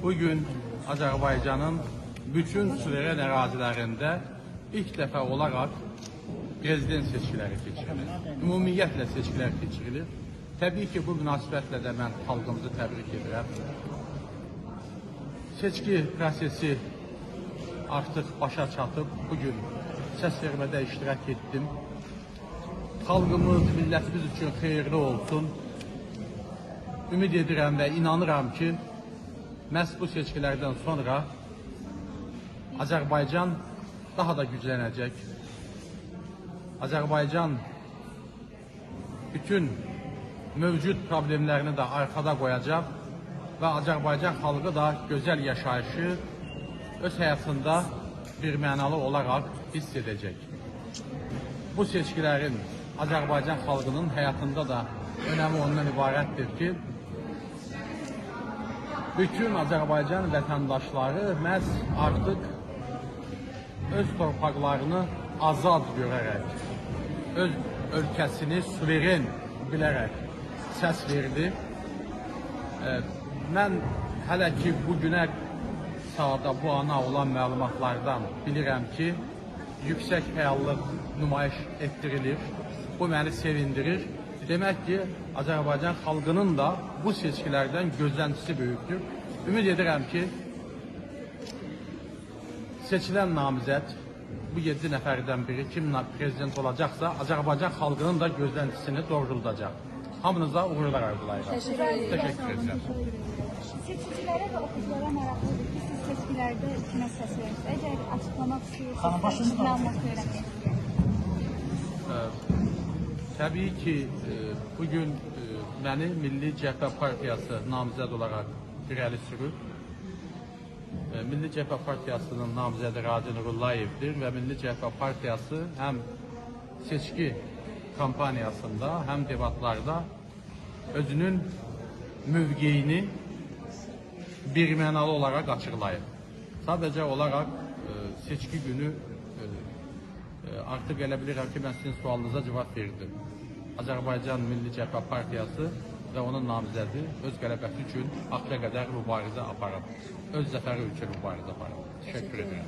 Bugün Azərbaycanın bütün suveren ərazilərində ilk dəfə olaraq prezident seçkiləri keçirilir. Ümumiyyətlə seçkilər keçirilir. Təbii ki, bu münasibətlə də mən xalqımızı təbrik edirəm. Seçki prosesi artıq başa çatıb. Bugün səs vermədə iştirak etdim. Xalqımız, millətimiz üçün xeyirli olsun. Ümid edirəm və inanıram ki, məhz bu seçkilərdən sonra Azərbaycan daha da güclənəcək. Azərbaycan bütün mövcud problemlərini də arxada qoyacaq və Azərbaycan xalqı da gözəl yaşayışı öz həyatında bir mənalı olaraq hiss edəcək. Bu seçkilərin Azərbaycan xalqının həyatında da önəmi ondan ibarətdir ki, bütün Azərbaycan vətəndaşları məhz artıq öz torpaqlarını azad görərək, öz ölkəsini suveren bilərək səs verdi. Mən hələ ki bugünə sahada bu ana olan məlumatlardan bilirəm ki, yüksək fəallıq nümayiş etdirilir. Bu məni sevindirir. Demək ki, Azərbaycan xalqının da bu seçkilərdən gözləntisi böyükdür. Ümid edirəm ki, seçilən namizəd, bu 7 nəfərdən biri kim prezident olacaqsa, Azərbaycan xalqının da gözləntisini doğruldacaq. Hamınıza uğurlar arzulayıram. Təşəkkür edirəm. Seçicilərə və oxuculara maraqlıdır ki, siz seçkilərdə kimə səs verirsiniz? Əgər açıqlamaq istəyirsiniz, məlumat öyrənmək Təbii ki, bugün məni Milli Cəbhə Partiyası namizəd olaraq irəli sürür. Milli Cəbhə Partiyasının namizədi Razi Nurullayevdir və Milli Cəbhə Partiyası həm seçki kampaniyasında, həm debatlarda özünün mövqeyini birmənalı olaraq açıqlayır. Sadəcə olaraq seçki günü artıq elə bilirəm ki, mən sizin sualınıza cavab verdim. Azərbaycan Milli Cəbhə Partiyası və onun namizədi öz qələbəsi üçün axıra qədər mübarizə aparıb. Öz zəfəri üçün mübarizə aparıb. Təşəkkür edirəm.